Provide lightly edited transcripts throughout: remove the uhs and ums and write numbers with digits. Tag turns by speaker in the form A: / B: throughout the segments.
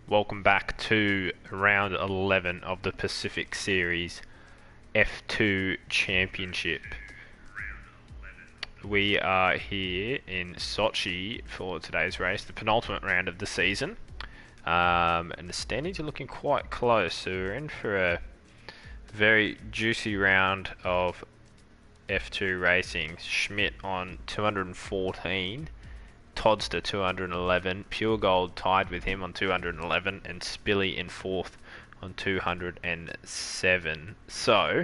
A: welcome back to round 11 of the Pacific Series F2 Championship. We are here in Sochi for today's race, the penultimate round of the season. And the standings are looking quite close, so we're in for a very juicy round of F2 racing. Schmidt on 214. Toddster 211, Pure Gold tied with him on 211, and Spilly in fourth on 207. So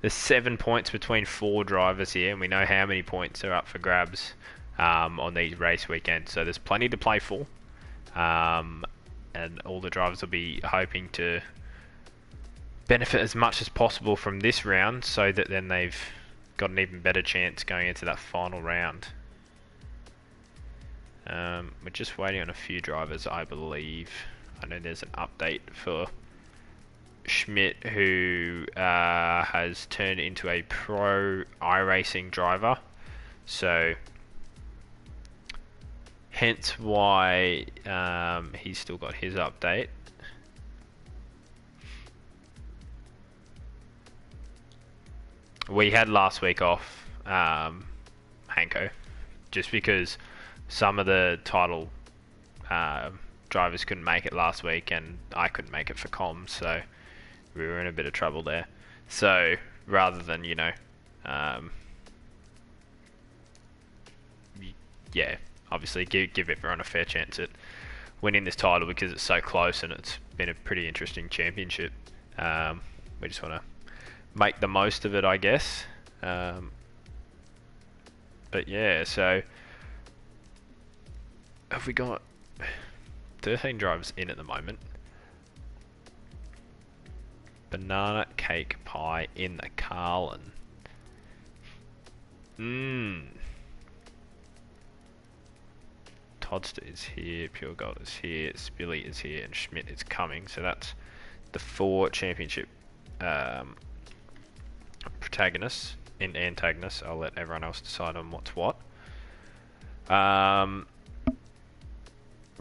A: there's 7 points between 4 drivers here, and we know how many points are up for grabs on these race weekends. So there's plenty to play for, and all the drivers will be hoping to benefit as much as possible from this round, so that then they've got an even better chance going into that final round. We're just waiting on a few drivers, I believe. I know there's an update for Schmidt, who has turned into a pro iRacing driver. So, hence why he's still got his update. We had last week off, Hanko, just because some of the title drivers couldn't make it last week, and I couldn't make it for comms, so we were in a bit of trouble there. So rather than, obviously give everyone a fair chance at winning this title because it's so close and it's been a pretty interesting championship, we just want to make the most of it, I guess. But yeah, so have we got 13 drivers in at the moment? Banana cake pie in the Carlin. Toddster is here, Pure Gold is here, Spilly is here, and Schmidt is coming. So that's the 4 championship protagonists and antagonists. I'll let everyone else decide on what's what.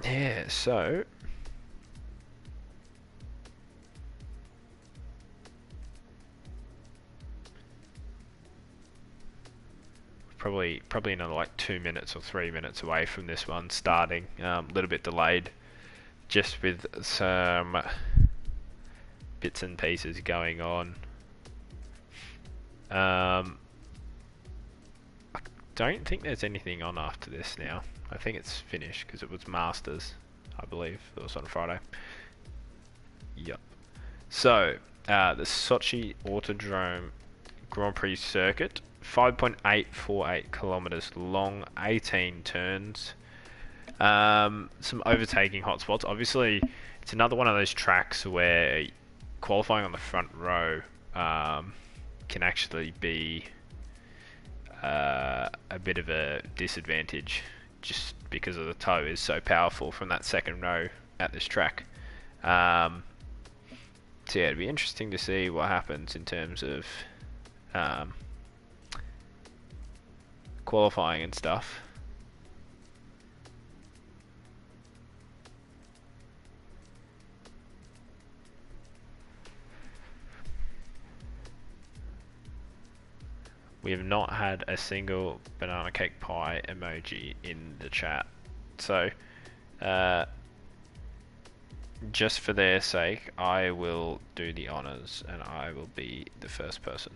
A: Yeah, so probably another like 2 minutes or 3 minutes away from this one starting. A little bit delayed, just with some bits and pieces going on. I don't think there's anything on after this now. I think it's finished because it was Masters, I believe. It was on Friday. Yep. So, the Sochi Autodrome Grand Prix circuit, 5.848 kilometers long, 18 turns. Some overtaking hotspots. Obviously, it's another one of those tracks where qualifying on the front row can actually be a bit of a disadvantage, just because of the tow is so powerful from that second row at this track. So yeah, it'd be interesting to see what happens in terms of qualifying and stuff. We have not had a single banana cake pie emoji in the chat. So, just for their sake, I will do the honors and I will be the first person.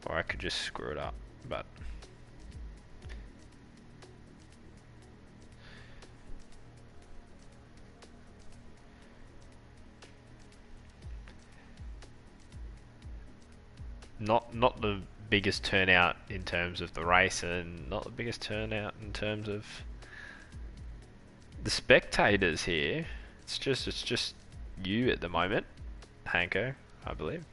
A: Or I could just screw it up, but not the biggest turnout in terms of the race, and not the biggest turnout in terms of the spectators here. It's just you at the moment, Hanko, I believe.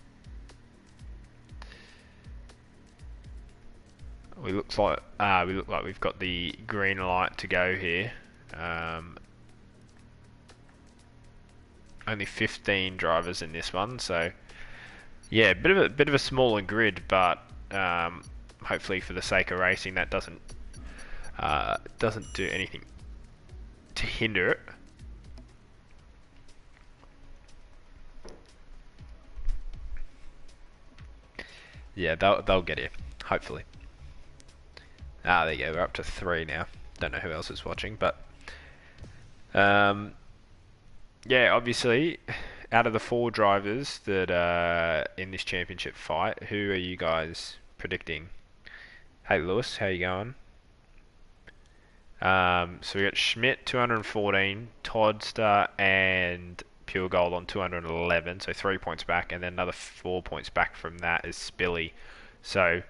A: We look like we've got the green light to go here. Only 15 drivers in this one, so yeah, bit of a smaller grid, but hopefully for the sake of racing that doesn't Doesn't do anything to hinder it. Yeah, they'll get here, hopefully. There you go, we're up to 3 now. Don't know who else is watching, but yeah, obviously, out of the 4 drivers that are in this championship fight, who are you guys predicting? Hey Lewis, how you going? So we got Schmidt 214, Toddster and Pure Gold on 211, so 3 points back, and then another 4 points back from that is Spilly. So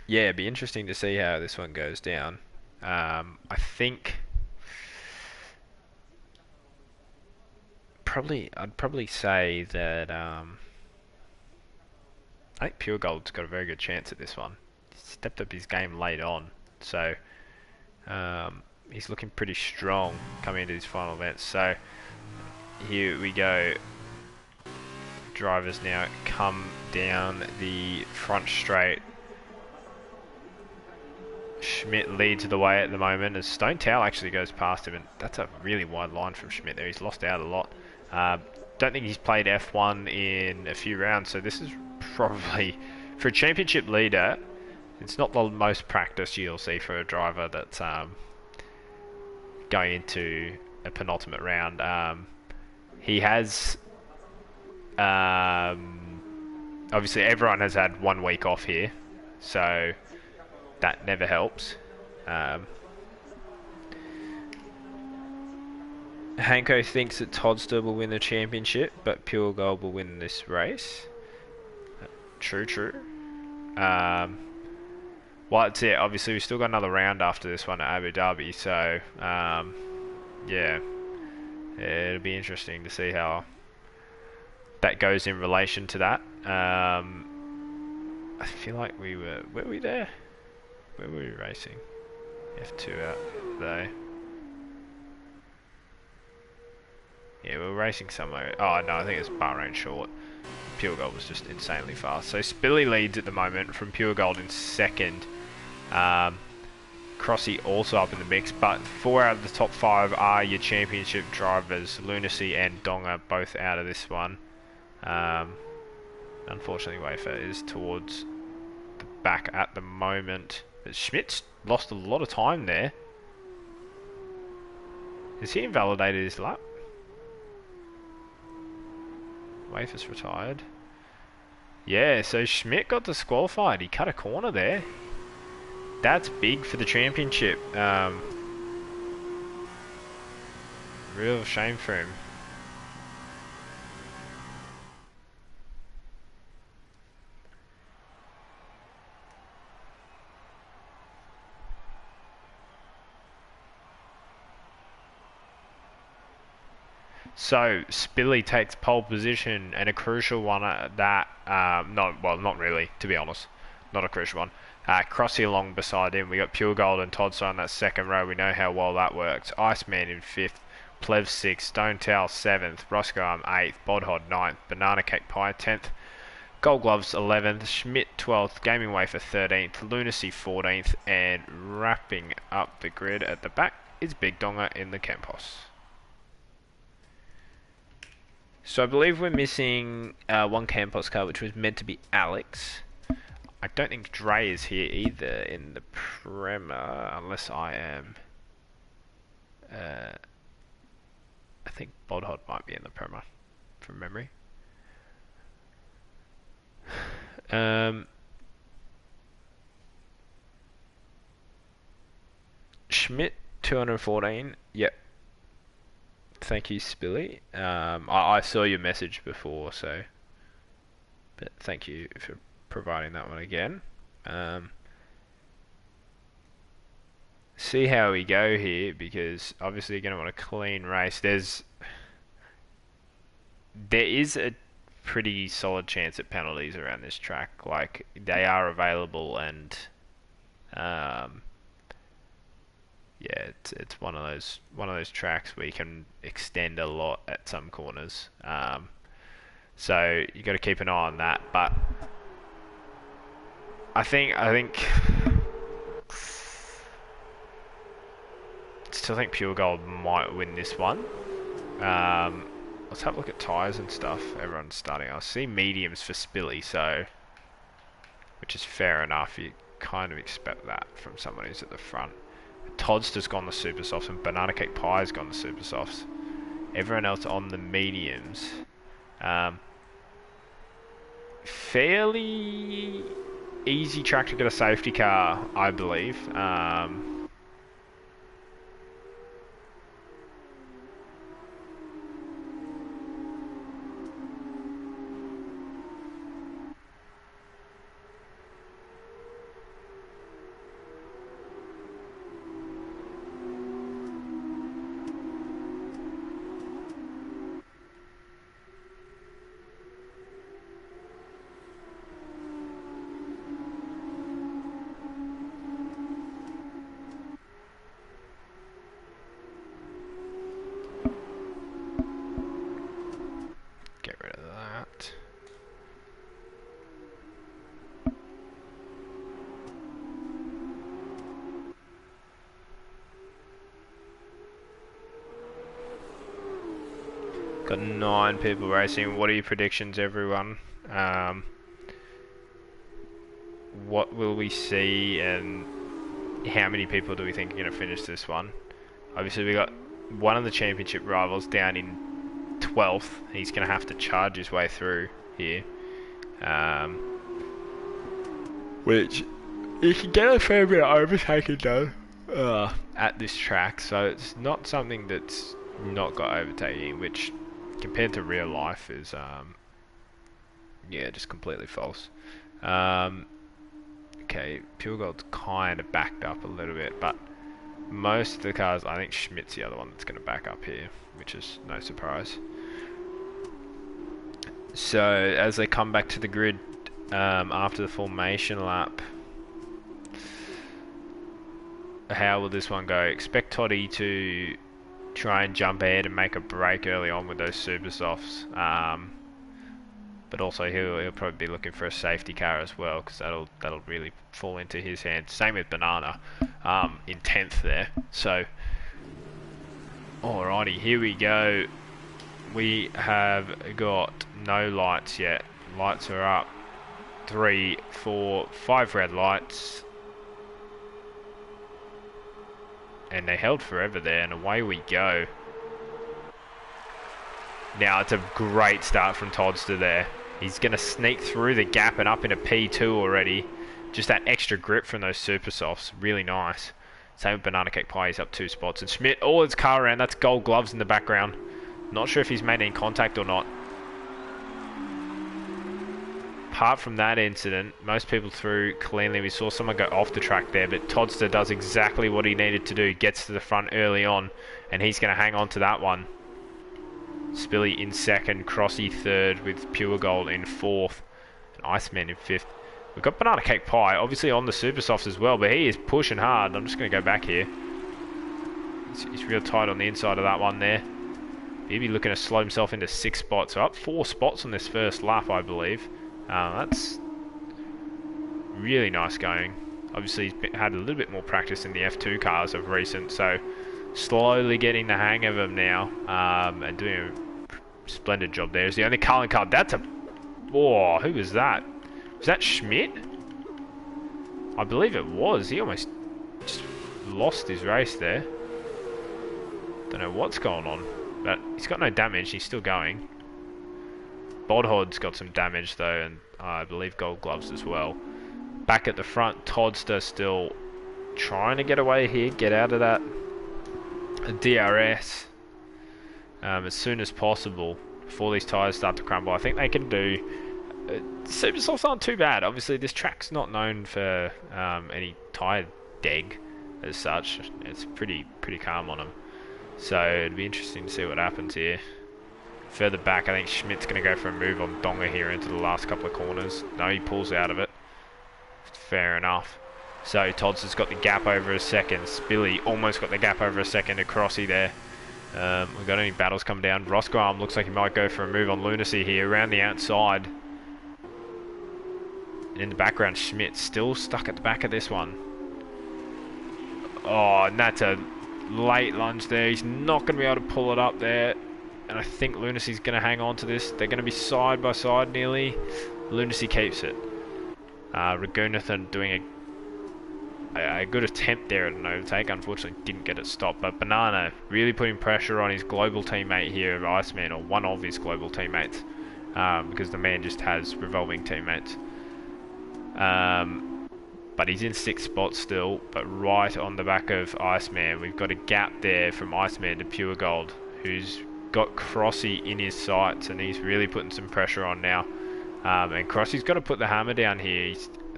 A: yeah, it'd be interesting to see how this one goes down. I think I'd probably say that I think Pure Gold's got a very good chance at this one. He stepped up his game late on, so he's looking pretty strong coming into his final event. So here we go. Drivers now come down the front straight. Schmidt leads the way at the moment as Stone Towel actually goes past him, and that's a really wide line from Schmidt there. He's lost out a lot. Don't think he's played F1 in a few rounds, so this is probably, for a championship leader, it's not the most practice you'll see for a driver that's going into a penultimate round. He has, obviously everyone has had 1 week off here, so that never helps. Hanko thinks that Toddster will win the championship, but Pure Gold will win this race. True. Well, that's it. Obviously, we've still got another round after this one at Abu Dhabi, so yeah, it'll be interesting to see how that goes in relation to that. I feel like were we there? Where were we racing? F2 out there. Yeah, we were racing somewhere. Oh no, I think it's Bahrain short. Pure Gold was just insanely fast. So Spilly leads at the moment from Pure Gold in second. Crossy also up in the mix, but 4 out of the top 5 are your championship drivers. Lunacy and Donga both out of this one. Unfortunately, Wafer is towards the back at the moment. But Schmidt's lost a lot of time there. Has he invalidated his lap? Wafer's retired. Yeah, so Schmidt got disqualified. He cut a corner there. That's big for the championship. Real shame for him. So Spilly takes pole position, and a crucial one at that. Not really, to be honest. Not a crucial one. Crossy along beside him. We got Pure Gold and Toddster on that second row. We know how well that works. Iceman in 5th. Plev 6th. Stone Towel 7th. Roscoe Arm 8th. Bodhod 9th. Banana Cake Pie 10th. Gold Gloves 11th. Schmidt 12th. Gaming Wafer 13th. Lunacy 14th. And wrapping up the grid at the back is Big Donga in the Campos. So I believe we're missing one Campos car, which was meant to be Alex. I don't think Dre is here either in the Prema, unless I am. I think Bodhod might be in the Prema, from memory. Schmidt 214. Yep. Thank you, Spilly. I saw your message before, so, but thank you for providing that one again. See how we go here, because obviously you're going to want a clean race. There is a pretty solid chance at penalties around this track. Like, they are available, and yeah, it's one of those tracks where you can extend a lot at some corners. So you got to keep an eye on that. But I think still think Pure Gold might win this one. Let's have a look at tyres and stuff. Everyone's starting. I see mediums for Spilly, so which is fair enough. You kind of expect that from someone who's at the front. Toddster's gone the super softs and Banana Cake Pie's gone the super softs. Everyone else on the mediums. Fairly easy track to get a safety car, I believe. Get rid of that. Got 9 people racing. What are your predictions, everyone? What will we see, and how many people do we think are going to finish this one? Obviously, we got one of the championship rivals down in 12th. He's going to have to charge his way through here. Which you can get a fair bit of overtaking though at this track, so it's not something that's not got overtaking, which compared to real life is yeah, just completely false. Okay, Pure Gold's kind of backed up a little bit, but most of the cars, I think Schmidt's the other one that's going to back up here, which is no surprise. So as they come back to the grid after the formation lap, how will this one go? Expect Toddy to try and jump ahead and make a break early on with those super softs, but also he'll probably be looking for a safety car as well, because that'll really fall into his hands. Same with Banana in 10th there. So alrighty, here we go. We have got no lights yet. Lights are up. 3, 4, 5 red lights. And they held forever there, and away we go. Now it's a great start from Toddster there. He's going to sneak through the gap and up into P2 already. Just that extra grip from those super softs. Really nice. Same with Banana Cake Pie, he's up 2 spots. And Schmidt, his car around. That's gold gloves in the background. Not sure if he's made any contact or not. Apart from that incident, most people through cleanly. We saw someone go off the track there, but Toddster does exactly what he needed to do. Gets to the front early on, and he's going to hang on to that one. Spilly in 2nd, Crossy 3rd, with Pure Gold in 4th, and Iceman in 5th. We've got Banana Cake Pie, obviously on the super softs as well, but he is pushing hard. I'm just going to go back here. He's real tight on the inside of that one there. He'll be looking to slow himself into 6 spots. So up 4 spots on this first lap, I believe. That's really nice going. Obviously, he's had a little bit more practice in the F2 cars of recent, so slowly getting the hang of them now, and doing a splendid job there. Is the only Carlin car. That's a... Oh, who was that? Was that Schmidt? I believe it was. He almost just lost his race there. Don't know what's going on, but he's got no damage. He's still going. Bodhod's got some damage though, and I believe gold gloves as well. Back at the front, Toddster still trying to get away here, get out of that DRS as soon as possible before these tyres start to crumble. I think they can do... super softs aren't too bad. Obviously, this track's not known for any tyre deg as such. It's pretty calm on them. So it'd be interesting to see what happens here. Further back, I think Schmidt's going to go for a move on Donga here into the last couple of corners. No, he pulls out of it. Fair enough. So Toddster's got the gap over a second. Spilly almost got the gap over a second to Crossy there. We've got any battles come down. Rosgram looks like he might go for a move on Lunacy here around the outside. And in the background, Schmidt still stuck at the back of this one. Oh, and that's a late lunge there. He's not going to be able to pull it up there. And I think Lunacy's going to hang on to this. They're going to be side by side nearly. Lunacy keeps it. Ragunathan doing a good attempt there at an overtake. Unfortunately didn't get it stopped. But Banana really putting pressure on his global teammate here, Iceman, or one of his global teammates. Because the man just has revolving teammates. But he's in 6th spot still, but right on the back of Iceman. We've got a gap there from Iceman to Pure Gold, who's got Crossy in his sights, and he's really putting some pressure on now. And Crossy's got to put the hammer down here.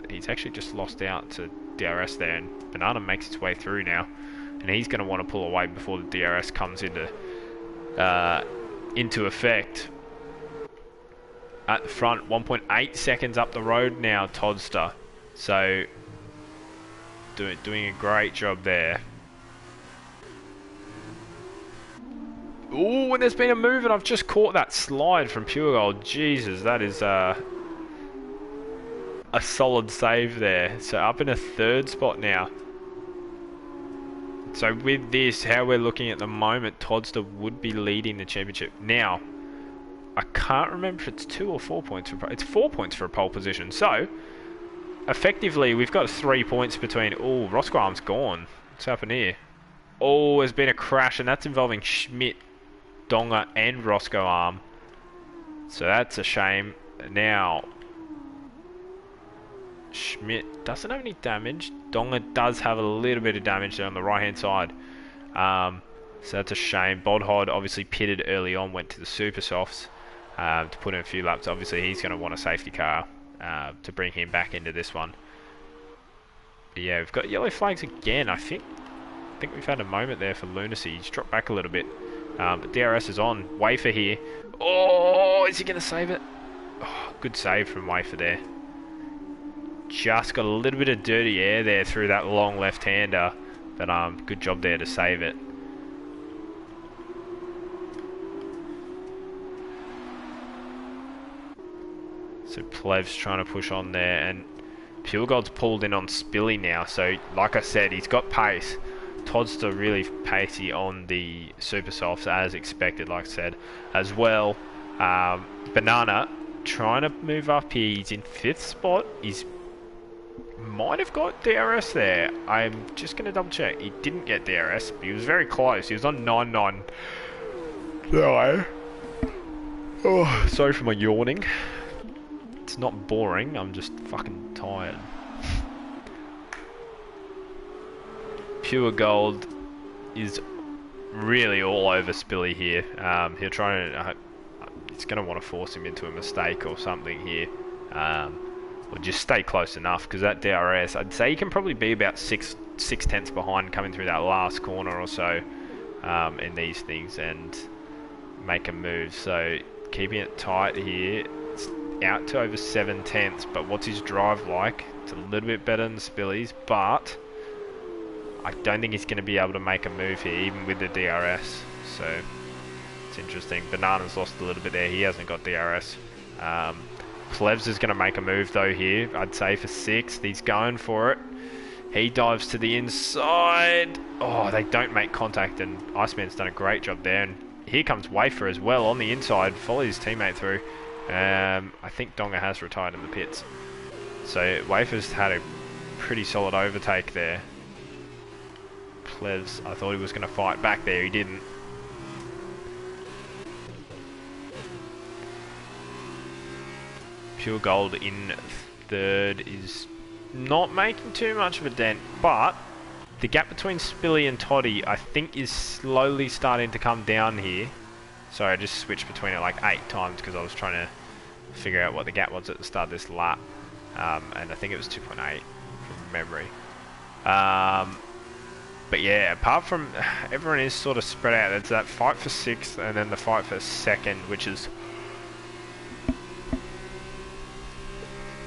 A: He's actually just lost out to DRS there, and Banana makes its way through now. And he's going to want to pull away before the DRS comes into effect. At the front, 1.8 seconds up the road now, Toddster. So, doing a great job there. Ooh, and there's been a move, and I've just caught that slide from Pure Gold. Jesus, that is a solid save there. So up in a 3rd spot now. So with this, how we're looking at the moment, Toddster would be leading the championship. Now, I can't remember if it's 2 or 4 points. It's 4 points for a pole position. So, effectively, we've got 3 points between... Oh, Roscoe Arm's gone. What's happened here? Oh, there's been a crash, and that's involving Schmidt, Donga, and Roscoe Arm. So that's a shame. Now, Schmidt doesn't have any damage. Donga does have a little bit of damage there on the right-hand side. So that's a shame. Bodhod obviously pitted early on, went to the Super Softs to put in a few laps. Obviously, he's going to want a safety car to bring him back into this one. But yeah, we've got yellow flags again. I think we've had a moment there for Lunacy. He's dropped back a little bit. But DRS is on. Wafer here. Oh, is he going to save it? Oh, good save from Wafer there. Just got a little bit of dirty air there through that long left-hander. But good job there to save it. So Plev's trying to push on there, and Pure Gold's pulled in on Spilly now. So like I said, he's got pace. Toddster really pacey on the Super Softs as expected, like I said, as well. Banana trying to move up here. He's in 5th spot. He's might have got DRS there. I'm just going to double check. He didn't get DRS, but he was very close. He was on 9-9. No. Oh, sorry for my yawning. It's not boring, I'm just fucking tired. Pure Gold is really all over Spilly here. He'll try and... he's going to want to force him into a mistake or something here. Or just stay close enough, because that DRS, I'd say he can probably be about 6/10 behind coming through that last corner or so in these things and make a move. So keeping it tight here. It's out to over 7/10, but what's his drive like? It's a little bit better than Spilly's, but I don't think he's going to be able to make a move here, even with the DRS. So it's interesting. Banana's lost a little bit there. He hasn't got DRS. Plevs is going to make a move though here. I'd say for 6th. He's going for it. He dives to the inside. Oh, they don't make contact, and Iceman's done a great job there. And here comes Wafer as well on the inside. Follows his teammate through. I think Donga has retired in the pits. So Wafer's had a pretty solid overtake there. Plevs, I thought he was going to fight back there. He didn't. Pure Gold in 3rd is not making too much of a dent, but the gap between Spilly and Toddy, I think, is slowly starting to come down here. Sorry, I just switched between it like 8 times because I was trying to figure out what the gap was at the start of this lap. And I think it was 2.8 from memory. But yeah, apart from everyone is sort of spread out. There's that fight for 6th and then the fight for 2nd, which is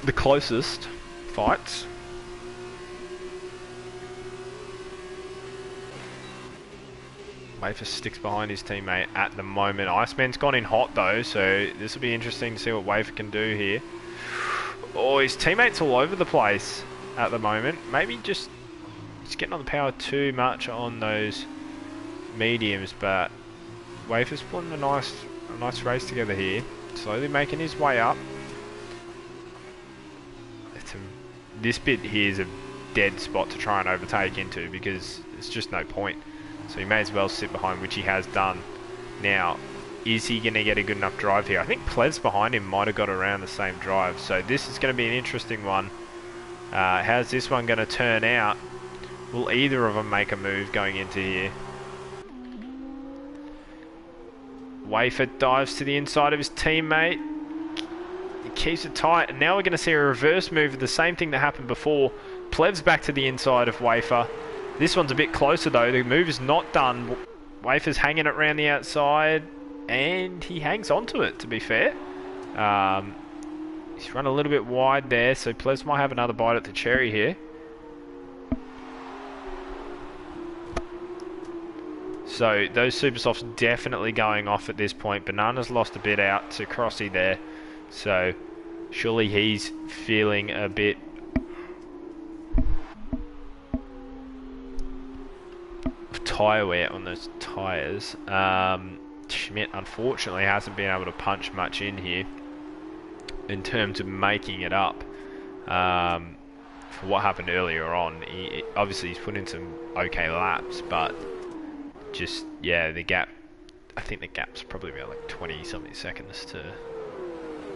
A: the closest fights. Wafer sticks behind his teammate at the moment. Iceman's gone in hot though, so this will be interesting to see what Wafer can do here. Oh, his teammate's all over the place at the moment. Maybe just getting on the power too much on those mediums, but Wafer's putting a nice race together here. Slowly making his way up. This bit here is a dead spot to try and overtake into because there's just no point. So he may as well sit behind, which he has done. Now, is he going to get a good enough drive here? I think Plev's behind him might have got around the same drive. So this is going to be an interesting one. How's this one going to turn out? Will either of them make a move going into here? Wafer dives to the inside of his teammate. He keeps it tight, and now we're going to see a reverse move of the same thing that happened before. Plev's back to the inside of Wafer. This one's a bit closer though. The move is not done. Wafer's hanging it around the outside, and he hangs onto it, to be fair. He's run a little bit wide there, so Plevs might have another bite at the cherry here. So those super softs definitely going off at this point. Banana's lost a bit out to Crossy there. So surely he's feeling a bit of tyre wear on those tyres. Schmidt unfortunately hasn't been able to punch much in here in terms of making it up for what happened earlier on. Obviously he's put in some okay laps, but just, yeah, the gap, I think the gap's probably about like 20 something seconds to,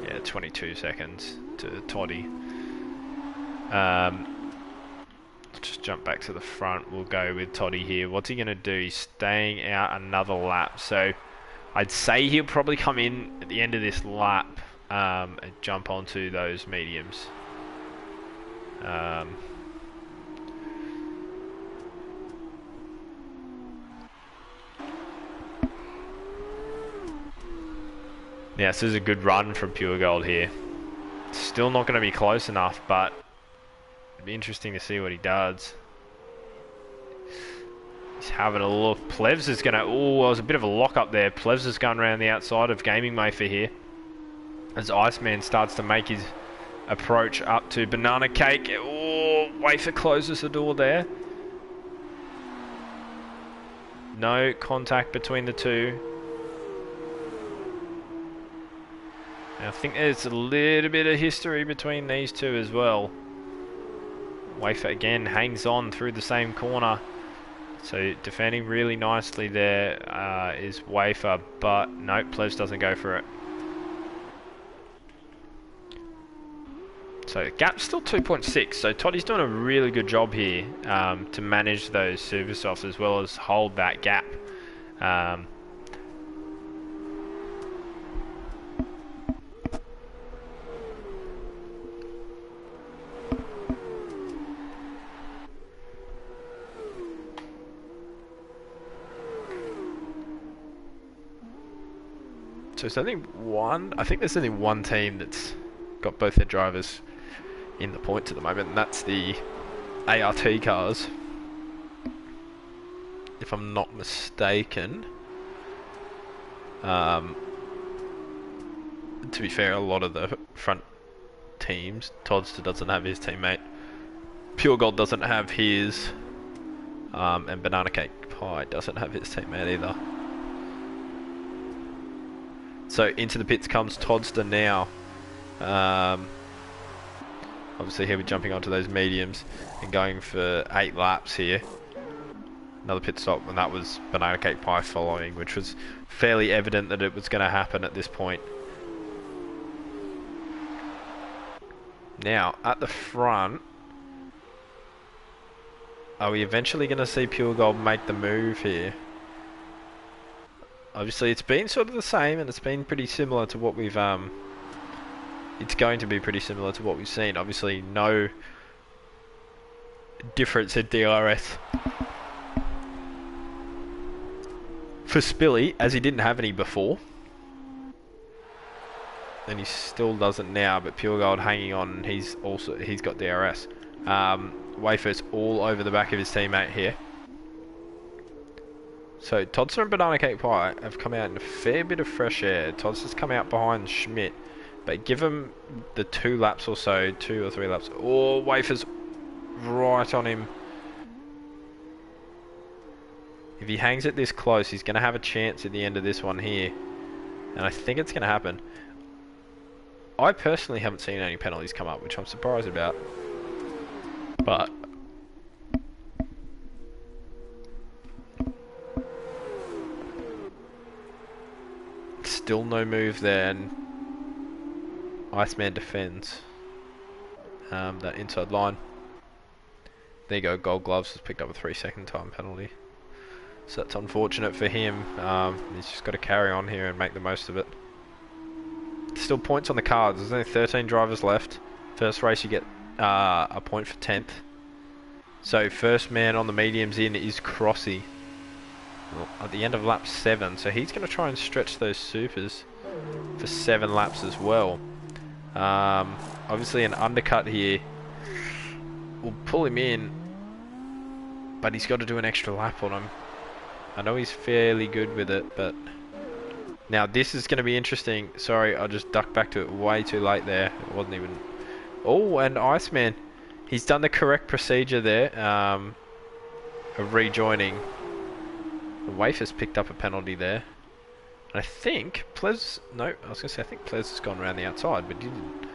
A: yeah, 22 seconds to Toddy. Just jump back to the front. We'll go with Toddy here. What's he going to do? He's staying out another lap. So I'd say he'll probably come in at the end of this lap and jump onto those mediums. Yeah, this is a good run from Pure Gold here. Still not going to be close enough, but it'd be interesting to see what he does. He's having a look. Plevs is going to... Oh, there was a bit of a lock up there. Plevs is going around the outside of Gaming Wafer here. As Iceman starts to make his approach up to Banana Cake. Oh, Wafer closes the door there. No contact between the two. I think there's a little bit of history between these two as well. Wafer again hangs on through the same corner. So defending really nicely there is Wafer, but nope, Plevs doesn't go for it. So gap's still 2.6, so Toddy's doing a really good job here to manage those super softs as well as hold that gap. So it's only one, I think there's only one team that's got both their drivers in the points at the moment, and that's the ART cars, if I'm not mistaken. To be fair, a lot of the front teams, Toddster doesn't have his teammate, Pure Gold doesn't have his, and Banana Cake Pie doesn't have his teammate either. So into the pits comes Toddster now. Obviously he'll be jumping onto those mediums and going for 8 laps here. Another pit stop, and that was Banana Cake Pie following, which was fairly evident that it was going to happen at this point. Now, at the front, are we eventually going to see Pure Gold make the move here? Obviously it's been sort of the same, and it's been pretty similar to what we've it's going to be pretty similar to what we've seen. Obviously no difference in DRS for Spilly, as he didn't have any before, and he still doesn't now, but Pure Gold hanging on, he's got DRS. Wafer's all over the back of his teammate here. So Toddster and Banana Cake Pie have come out in a fair bit of fresh air. Toddster's come out behind Schmidt, but give him the 2 laps or so, 2 or 3 laps. Oh, Wafer's right on him. If he hangs it this close, he's going to have a chance at the end of this one here. And I think it's going to happen. I personally haven't seen any penalties come up, which I'm surprised about. But still no move there, and Iceman defends that inside line. There you go, Gold Gloves has picked up a 3-second time penalty. So that's unfortunate for him. He's just got to carry on here and make the most of it. Still points on the cards. There's only 13 drivers left. First race you get a point for 10th. So first man on the mediums in is Crossy. Well, at the end of lap 7. So he's going to try and stretch those supers for 7 laps as well. Obviously an undercut here will pull him in, but he's got to do an extra lap on him. I know he's fairly good with it, but now this is going to be interesting. Sorry, I just ducked back to it way too late there. It wasn't even... Oh, and Iceman, he's done the correct procedure there of rejoining. The Wafer's picked up a penalty there. And I think Plez... No, I was going to say I think Plez has gone around the outside, but he didn't.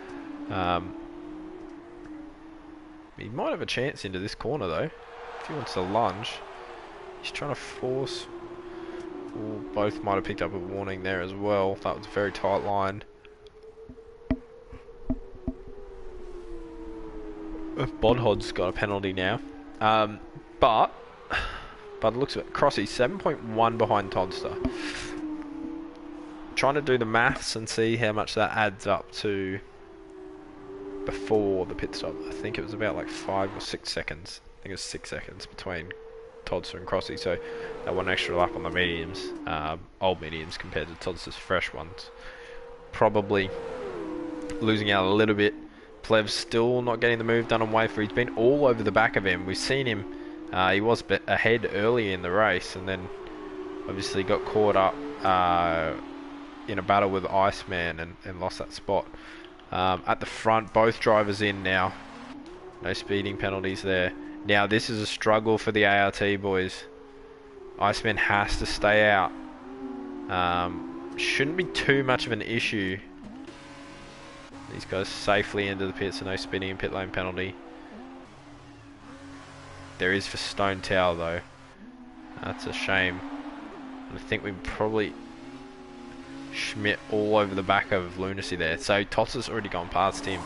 A: He might have a chance into this corner though, if he wants to lunge. He's trying to force... Ooh, both might have picked up a warning there as well. That was a very tight line. Bodhod's got a penalty now. But it looks a bit... Crossy, 7.1 behind Todster. Trying to do the maths and see how much that adds up to before the pit stop. I think it was about like 5 or 6 seconds. I think it was 6 seconds between Todster and Crossy, so that one extra lap on the mediums, old mediums compared to Todster's fresh ones. Probably losing out a little bit. Plev's still not getting the move done on Wafer. He's been all over the back of him. We've seen him, he was ahead early in the race and then obviously got caught up in a battle with Iceman and lost that spot. At the front, both drivers in now. No speeding penalties there. Now this is a struggle for the ART boys. Iceman has to stay out. Shouldn't be too much of an issue. These guys safely into the pit, so no speeding and pit lane penalty. There is for Stone Tower though. That's a shame. I think we probably Schmidt all over the back of Lunacy there. So Tots already gone past him.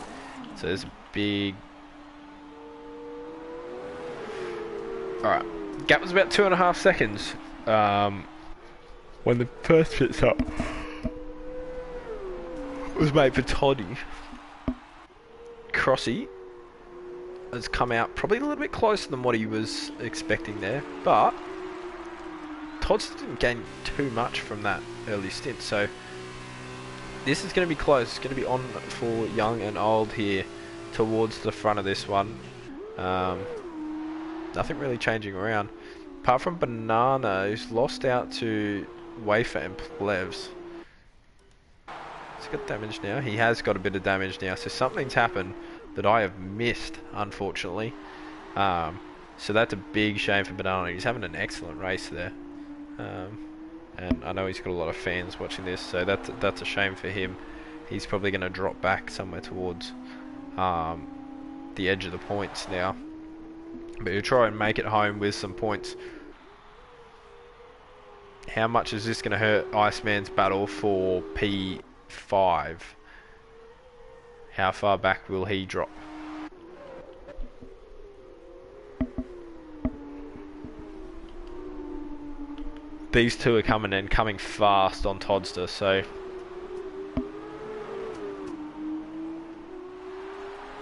A: So there's a big... Alright, gap was about 2.5 seconds when the first pit stop was made for Toddy. Crossy has come out probably a little bit closer than what he was expecting there, but Todds didn't gain too much from that early stint, so this is going to be close. It's going to be on for young and old here towards the front of this one. Nothing really changing around. Apart from Banana, who's lost out to Wafer and Plevs. He's got damage now. He has got a bit of damage now. So something's happened that I have missed, unfortunately. So that's a big shame for Banana. He's having an excellent race there. And I know he's got a lot of fans watching this, so that's a shame for him. He's probably going to drop back somewhere towards the edge of the points now. But he'll try and make it home with some points. How much is this going to hurt Iceman's battle for P5? How far back will he drop? These two are coming fast on Todster, so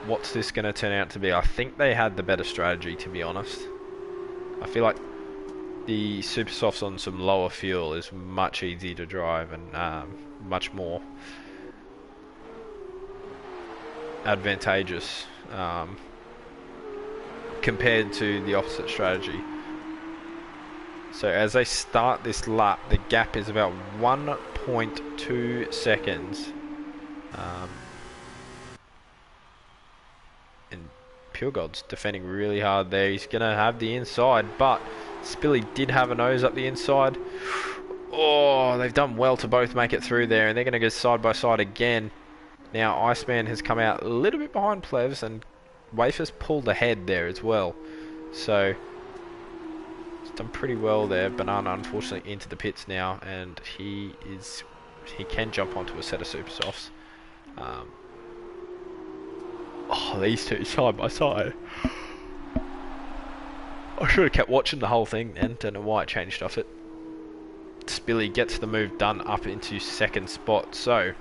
A: what's this going to turn out to be? I think they had the better strategy, to be honest. I feel like the Super Softs on some lower fuel is much easier to drive and much more advantageous compared to the opposite strategy. So as they start this lap, the gap is about 1.2 seconds. And Pure God's defending really hard there. He's going to have the inside, but Spilly did have a nose up the inside. Oh, they've done well to both make it through there, and they're going to go side by side again. Now, Iceman has come out a little bit behind Plevs, and Wafer's pulled ahead there as well. So, he's done pretty well there. Banana, unfortunately, into the pits now, and he can jump onto a set of super softs. Oh, these two side by side. I should have kept watching the whole thing and don't know why I changed off it. Spilly gets the move done up into second spot, so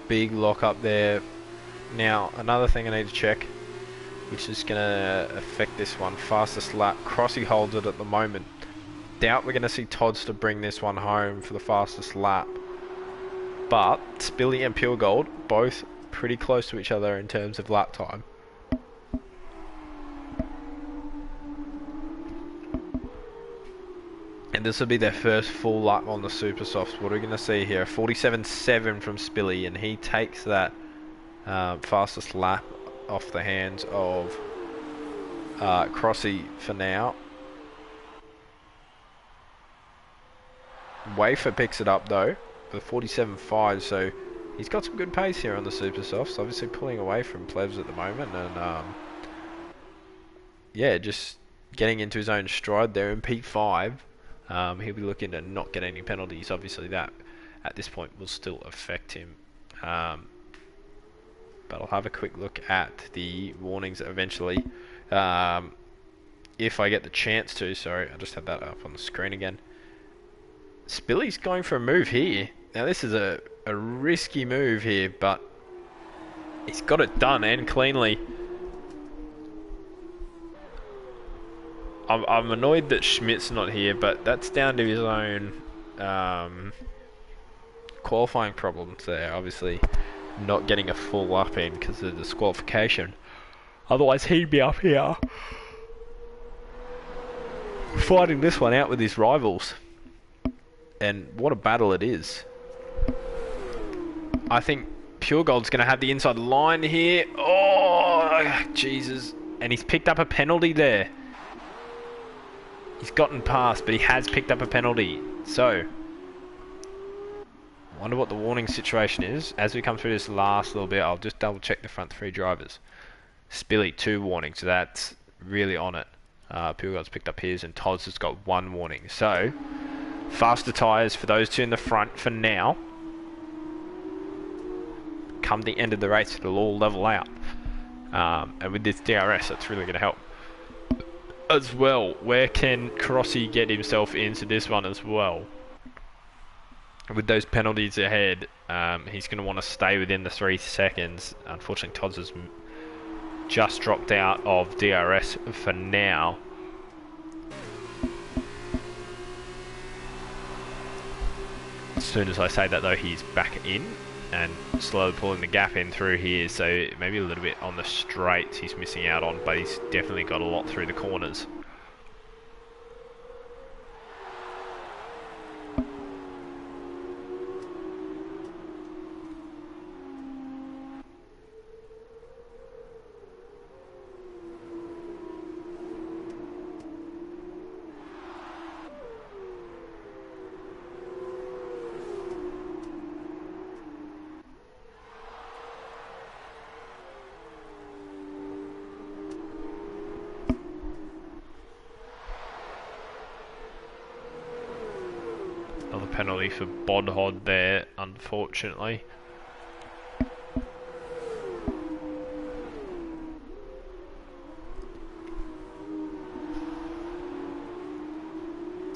A: big lock up there. Now, another thing I need to check, which is going to affect this one. Fastest lap. Crossy holds it at the moment. Doubt we're going to see Todd's to bring this one home for the fastest lap. But Spilly and Pure Gold, both pretty close to each other in terms of lap time. And this will be their first full lap on the Super Softs. What are we going to see here? 47.7 from Spilly, and he takes that fastest lap off the hands of Crossy for now. Wafer picks it up though for 47.5, so he's got some good pace here on the Super Softs. Obviously pulling away from Plebs at the moment, and yeah, just getting into his own stride there in P5. He'll be looking to not get any penalties. Obviously that at this point will still affect him. But I'll have a quick look at the warnings eventually. If I get the chance to. Sorry, I just had that up on the screen again. Spilly's going for a move here. Now this is a risky move here, but he's got it done and cleanly. I'm annoyed that Schmidt's not here, but that's down to his own qualifying problems there. Obviously, not getting a full lap in because of the disqualification. Otherwise, he'd be up here fighting this one out with his rivals. And what a battle it is. I think Pure Gold's going to have the inside line here. Oh, Jesus. And he's picked up a penalty there. He's gotten past, but he has picked up a penalty. So, I wonder what the warning situation is. As we come through this last little bit, I'll just double check the front three drivers. Spilly, 2 warnings, so that's really on it. Pure Gold's picked up his, and Todd's has got 1 warning. So, faster tyres for those 2 in the front for now. Come the end of the race, it'll all level out. And with this DRS, that's really going to help. As well, where can Crossy get himself into this one as well? With those penalties ahead, he's going to want to stay within the 3 seconds. Unfortunately, Todd's has just dropped out of DRS for now. As soon as I say that though, he's back in and slowly pulling the gap in through here, so maybe a little bit on the straights he's missing out on, but he's definitely got a lot through the corners. Another penalty for Bodhod there, unfortunately.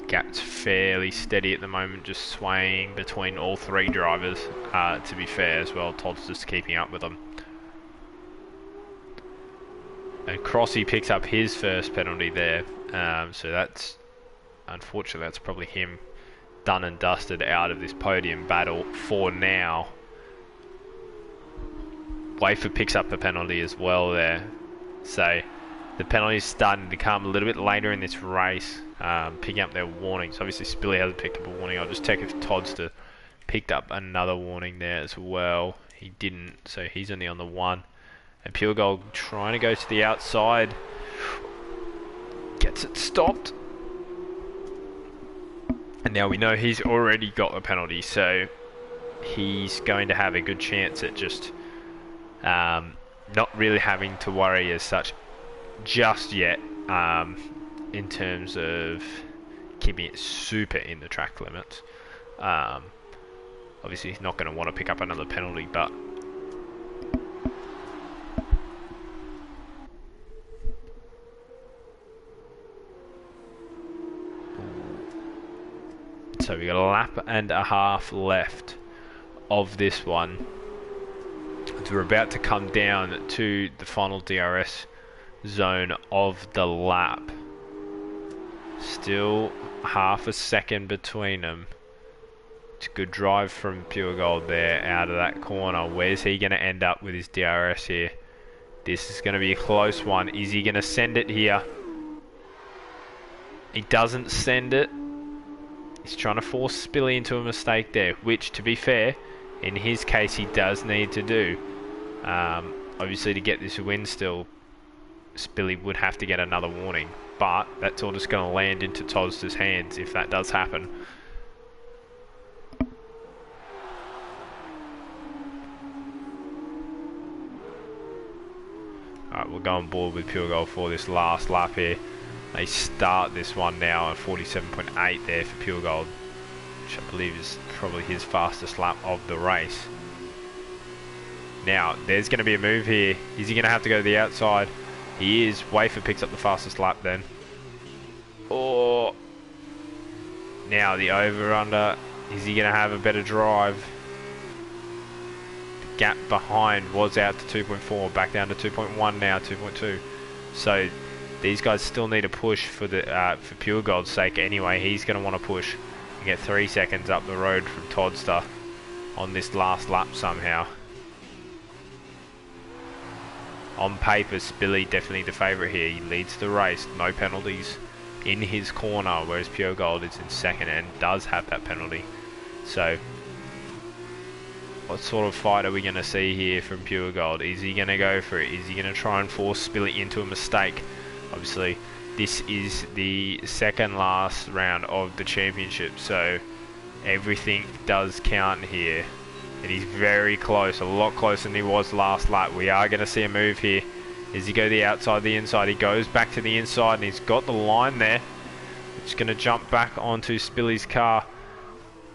A: Gap's fairly steady at the moment, just swaying between all 3 drivers, to be fair as well. Todd's just keeping up with them. And Crossy picks up his first penalty there, so that's, unfortunately, that's probably him done and dusted out of this podium battle for now. Wafer picks up a penalty as well there. So the penalties starting to come a little bit later in this race, picking up their warnings. Obviously Spilly hasn't picked up a warning. I'll just check if Toddster picked up another warning there as well. He didn't, so he's only on the 1. And Pure Gold trying to go to the outside. Gets it stopped. And now we know he's already got the penalty, so he's going to have a good chance at just not really having to worry as such just yet, in terms of keeping it super in the track limits. Obviously he's not going to want to pick up another penalty, but so we got a lap and a half left of this one. As we're about to come down to the final DRS zone of the lap. Still half a second between them. It's a good drive from Pure Gold there out of that corner. Where's he going to end up with his DRS here? This is going to be a close one. Is he going to send it here? He doesn't send it. He's trying to force Spilly into a mistake there, which, to be fair, in his case, he does need to do. Obviously, to get this win still, Spilly would have to get another warning. But that's all just going to land into Todster's hands if that does happen. Alright, we'll go on board with Pure Gold for this last lap here. They start this one now at 47.8 there for Pure Gold, which I believe is probably his fastest lap of the race. Now, there's going to be a move here. Is he going to have to go to the outside? He is. Wafer picks up the fastest lap then. Or now the over-under. Is he going to have a better drive? The gap behind was out to 2.4, back down to 2.1 now, 2.2. So these guys still need a push for the for Pure Gold's sake anyway. He's going to want to push and get 3 seconds up the road from Todster on this last lap somehow. On paper, Spilly definitely the favourite here. He leads the race, no penalties in his corner, whereas Pure Gold is in second and does have that penalty. So what sort of fight are we going to see here from Pure Gold? Is he going to go for it? Is he going to try and force Spilly into a mistake? Obviously, this is the second last round of the championship, so everything does count here. And he's very close, a lot closer than he was last lap. We are going to see a move here. Does he go the outside, the inside? He goes back to the inside and he's got the line there. Just going to jump back onto Spilly's car.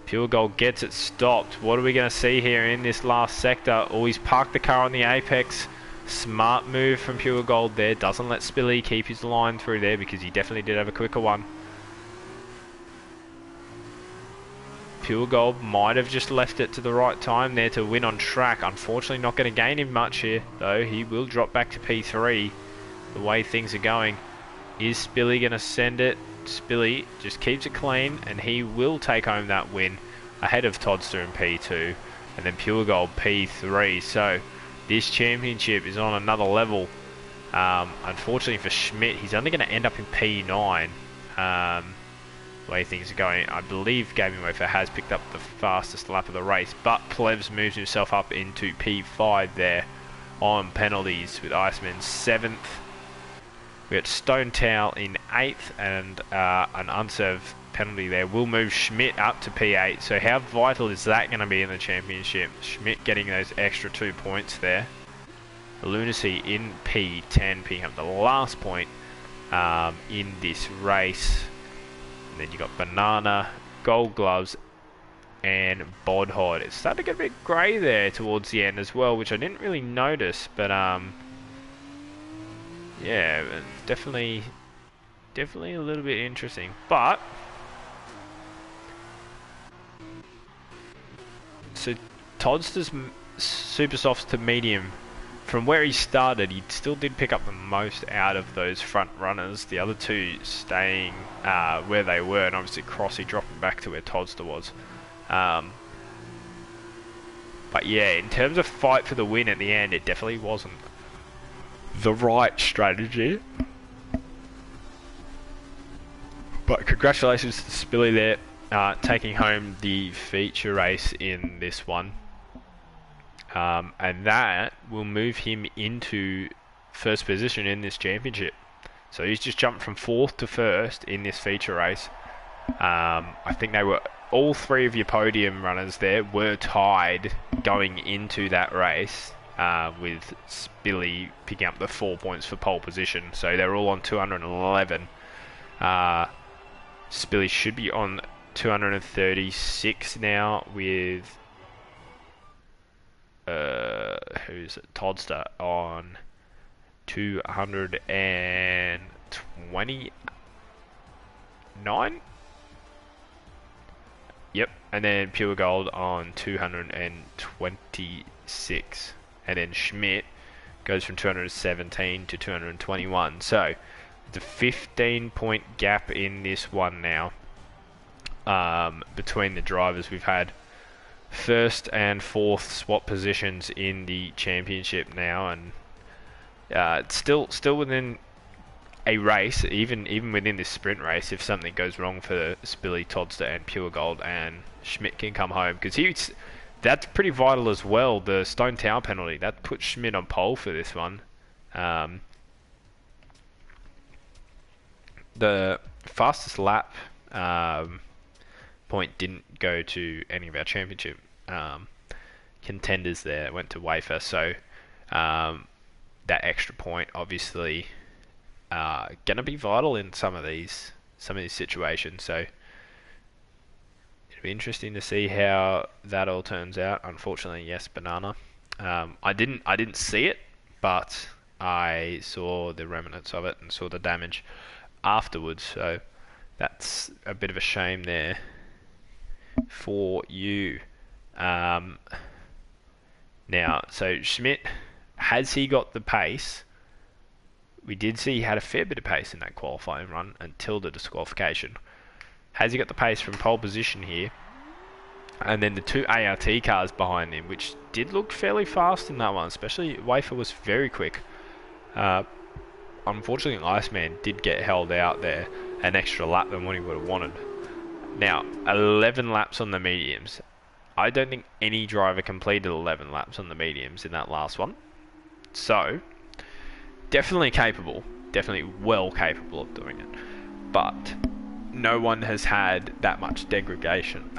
A: Pure Gold gets it stopped. What are we going to see here in this last sector? Oh, he's parked the car on the apex. Smart move from Pure Gold there. Doesn't let Spilly keep his line through there because he definitely did have a quicker one. Pure Gold might have just left it to the right time there to win on track. Unfortunately not going to gain him much here though. He will drop back to P3 the way things are going. Is Spilly going to send it? Spilly just keeps it clean and he will take home that win ahead of Todster in P2 and then Pure Gold P3. So this championship is on another level. Unfortunately for Schmidt, he's only going to end up in P9. The way things are going, I believe Gaming Wafer has picked up the fastest lap of the race, but Plebs moves himself up into P5 there on penalties with Iceman 7th. We got Stone Towel in 8th and an unserved penalty there will move Schmidt up to P8. So how vital is that going to be in the championship? Schmidt getting those extra 2 points there. Lunacy in P10 picking up the last point in this race. And then you got Banana, Gold Gloves, and Bodhod. It's starting to get a bit grey there towards the end as well, which I didn't really notice, but yeah, definitely a little bit interesting. But so Toddster's super softs to medium from where he started, he still did pick up the most out of those front runners. The other two staying where they were, and obviously Crossy dropping back to where Todster was. But yeah, in terms of fight for the win at the end, it definitely wasn't the right strategy. But congratulations to Spilly there, taking home the feature race in this one. And that will move him into first position in this championship. So he's just jumped from 4th to 1st in this feature race. I think they were all 3 of your podium runners there were tied going into that race, with Spilly picking up the 4 points for pole position. So they're all on 211. Spilly should be on 236 now with who's it? Todster on 229. Yep, and then Pure Gold on 226, and then Schmidt goes from 217 to 221. So it's a 15-point gap in this one now, between the drivers. We've had 1st and 4th swap positions in the championship now, and it's still within a race, even within this sprint race. If something goes wrong for Spilly, Todster and Pure Gold, and Schmidt can come home, because that's pretty vital as well. The Stone Tower penalty that puts Schmidt on pole for this one. The fastest lap point didn't go to any of our championship contenders there. It went to Wafer, so that extra point obviously gonna be vital in some of these situations. So it'll be interesting to see how that all turns out. Unfortunately, yes, banana. I didn't see it, but I saw the remnants of it and saw the damage afterwards. So that's a bit of a shame there for you. Now, so Schmidt, has he got the pace? We did see he had a fair bit of pace in that qualifying run until the disqualification. Has he got the pace from pole position here? And then the 2 ART cars behind him, which did look fairly fast in that one, especially Wafer was very quick. Unfortunately, Iceman did get held out there an extra lap than what he would have wanted. Now, 11 laps on the mediums. I don't think any driver completed 11 laps on the mediums in that last one. So, definitely capable. Definitely well capable of doing it. But no one has had that much degradation,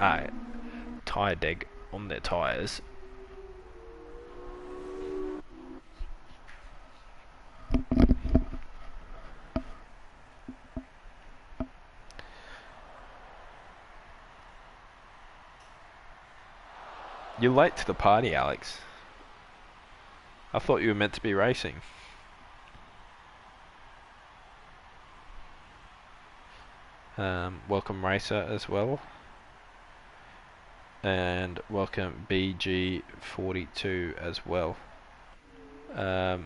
A: tyre deg on their tyres. You're late to the party, Alex. I thought you were meant to be racing. Welcome Racer as well. And welcome BG42 as well. I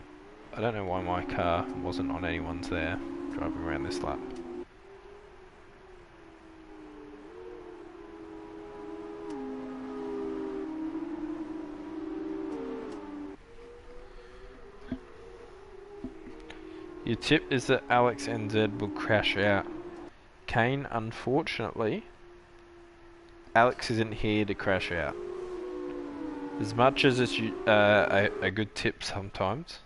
A: don't know why my car wasn't on anyone's there driving around this lap. Your tip is that Alex NZ will crash out. Kane, unfortunately, Alex isn't here to crash out. As much as it's a good tip sometimes.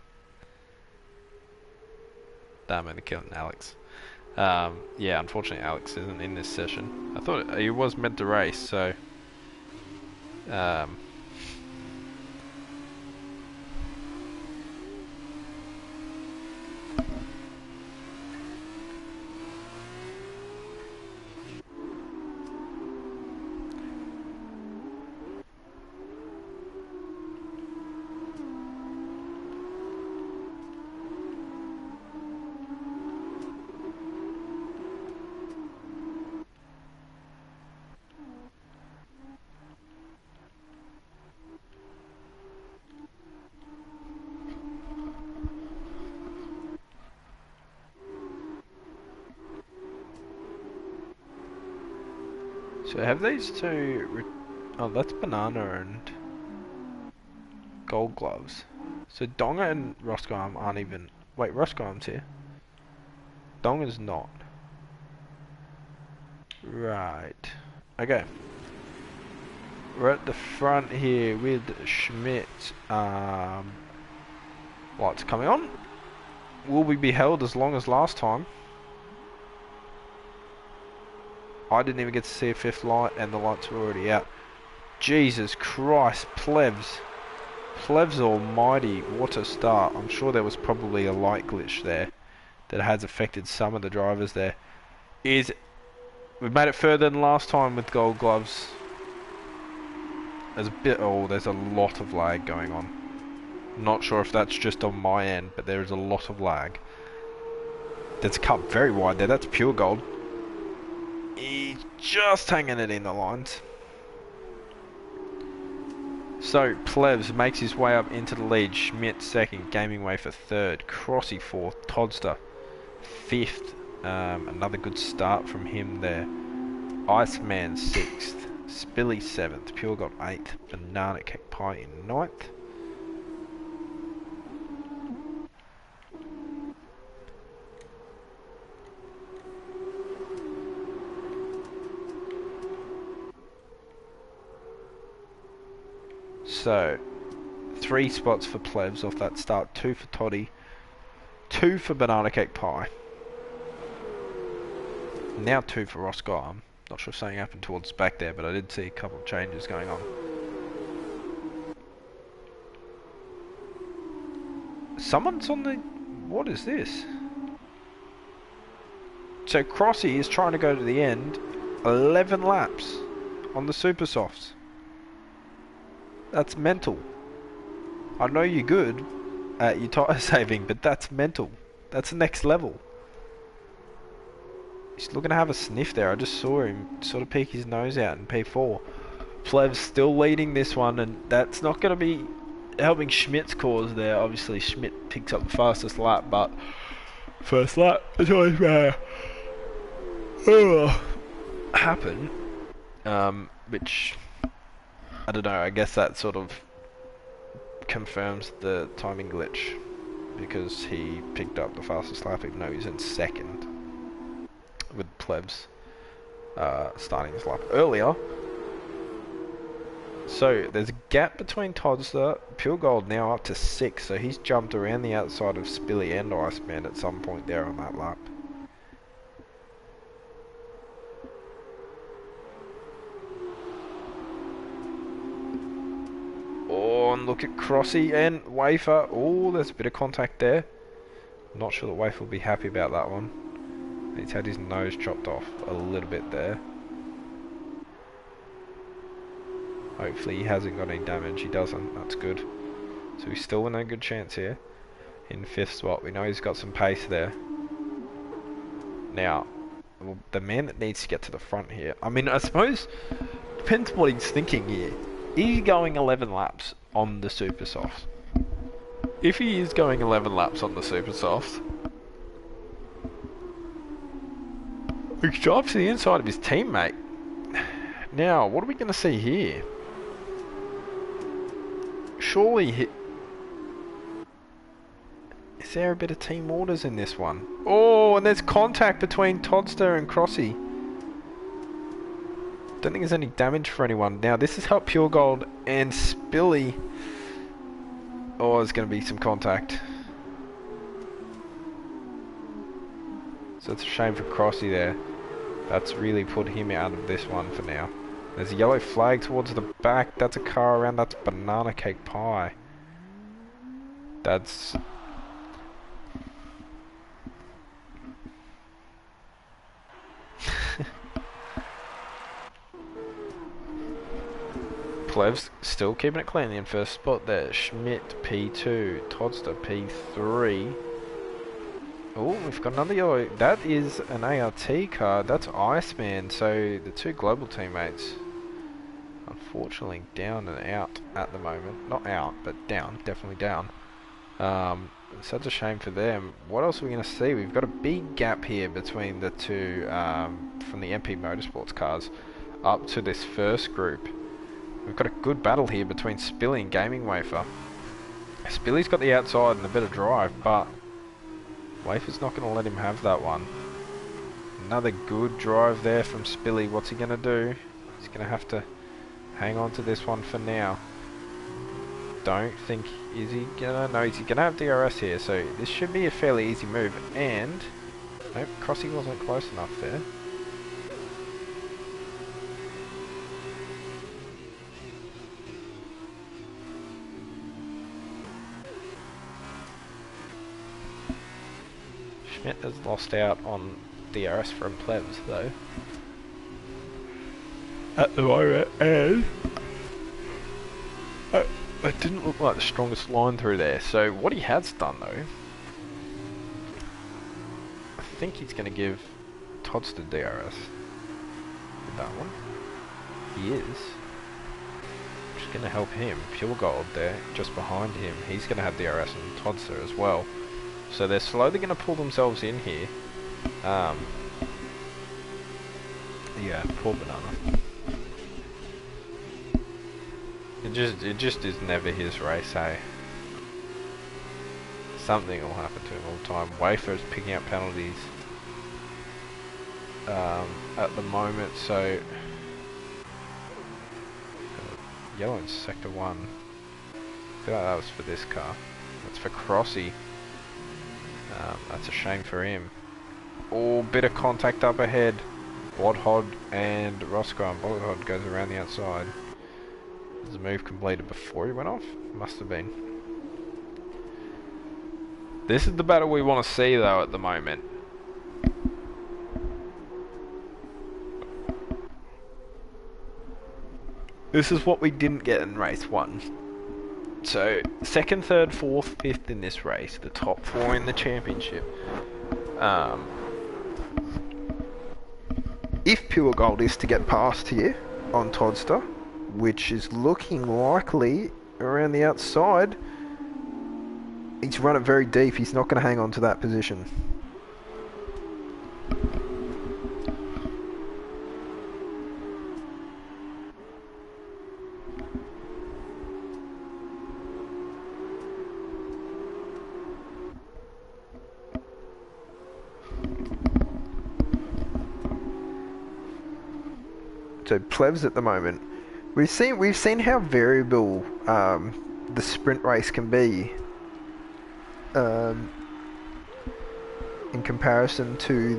A: Damn, I'm killing Alex. Yeah, unfortunately Alex isn't in this session. I thought he was meant to race, so... So have these two... Oh, that's Banana and Gold Gloves. So Donga and Roscoe aren't even... Wait, Roscoe's here. Donga's not. Right. Okay. We're at the front here with Schmidt. Lights coming on. Will we be held as long as last time? I didn't even get to see a fifth light and the lights were already out. Jesus Christ, plebs. Plebs almighty, what a start. I'm sure there was probably a light glitch there that has affected some of the drivers there. We've made it further than last time with Gold Gloves. There's a lot of lag going on. Not sure if that's just on my end, but there is a lot of lag. There's a cut very wide there, that's pure gold. He's just hanging it in the lines. So, Plebs makes his way up into the lead. Schmidt second, Gaming Way for third, Crossy fourth, Todster fifth. Another good start from him there. Iceman sixth, Spilly seventh, Pure Gold eighth, Banana Cake Pie in ninth. So, 3 spots for Plebs off that start, 2 for Toddy, 2 for Banana Cake Pie. Now 2 for Roscoe. I'm not sure if something happened towards the back there, but I did see a couple of changes going on. Someone's on the... What is this? So Crossy is trying to go to the end. 11 laps on the Super Softs. That's mental. I know you're good at your tyre saving, but that's mental. That's the next level. He's looking to have a sniff there. I just saw him sort of peek his nose out in P4. Plev's still leading this one, and that's not going to be helping Schmidt's cause there. Obviously, Schmidt picks up the fastest lap, but first lap is always happen. Which... I don't know, I guess that sort of confirms the timing glitch because he picked up the fastest lap even though he's in second with Plebs starting his lap earlier. So there's a gap between Todster, Pure Gold now up to 6, so he's jumped around the outside of Spilly and Iceman at some point there on that lap. Oh, and look at Crossy and Wafer. Oh, there's a bit of contact there. I'm not sure that Wafer will be happy about that one. He's had his nose chopped off a little bit there. Hopefully he hasn't got any damage. He doesn't. That's good. So he's still in a good chance here. In 5th spot. We know he's got some pace there. Now, the man that needs to get to the front here. I mean, I suppose depends what he's thinking here. He's going 11 laps on the Super Softs. If he is going 11 laps on the Super Softs, he drives to the inside of his teammate. Now, what are we going to see here? Surely, is there a bit of team orders in this one? Oh, and there's contact between Todster and Crossy. Don't think there's any damage for anyone. Now, this has helped Pure Gold and Spilly. Oh, there's going to be some contact. So it's a shame for Crossy there. That's really put him out of this one for now. There's a yellow flag towards the back. That's a car around. That's Banana Cake Pie. That's... Plevs still keeping it clean in 1st spot there. Schmidt P2, Todster P3. Oh, we've got another yellow. That is an ART card. That's Iceman. So the 2 global teammates, unfortunately, down and out at the moment. Not out, but down. Definitely down. Such a shame for them. What else are we going to see? We've got a big gap here between the 2 from the MP Motorsports cars. up to this first group. We've got a good battle here between Spilly and Gaming Wafer. Spilly's got the outside and a bit of drive, but Wafer's not going to let him have that one. Another good drive there from Spilly. What's he going to do? He's going to have to hang on to this one for now. Don't think, is he going to? No, he's going to have DRS here, so this should be a fairly easy move. And, nope, Crossy wasn't close enough there. Schmidt has lost out on DRS from Plebs though at the moment, and it didn't look like the strongest line through there. So what he has done though, I think he's going to give Toddster DRS with that one. He is. Just going to help him. Pure Gold there, just behind him. He's going to have DRS and Toddster as well. So they're slowly going to pull themselves in here. Yeah, poor Banana. It just is never his race, hey. Something will happen to him all the time. Wafer's picking up penalties at the moment, so yellow in sector 1. I feel like that was for this car. That's for Crossy. That's a shame for him. Oh, bit of contact up ahead. Bodhod and Roscoe, and Bodhod goes around the outside. Was the move completed before he went off? Must have been. This is the battle we want to see though at the moment. This is what we didn't get in race 1. So, 2nd, 3rd, 4th, 5th in this race, the top 4 in the championship. If Pure Gold is to get past here on Toddster, which is looking likely around the outside, he's run it very deep, he's not going to hang on to that position. So Plebs at the moment, we've seen how variable the sprint race can be in comparison to